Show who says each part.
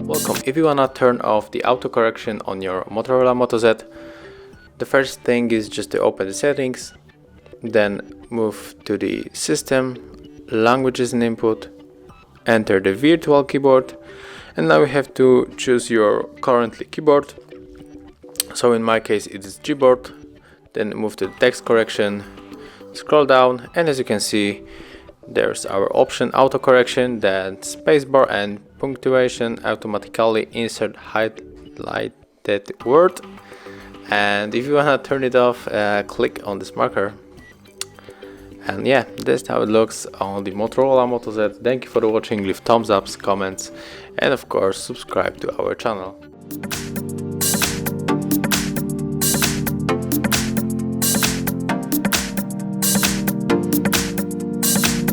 Speaker 1: Welcome. If you wanna turn off the auto correction on your Motorola Moto Z, the first thing is just to open the settings, then move to the system, languages and input, enter the virtual keyboard, and now you have to choose your currently keyboard. So in my case it is Gboard. Then move to the text correction, scroll down, and as you can see there's our option autocorrection, then spacebar and punctuation automatically insert highlighted word. And if you wanna turn it off, click on this marker. And yeah, that's how it looks on the Motorola Moto Z. Thank you for watching, leave thumbs ups, comments, and of course subscribe to our channel.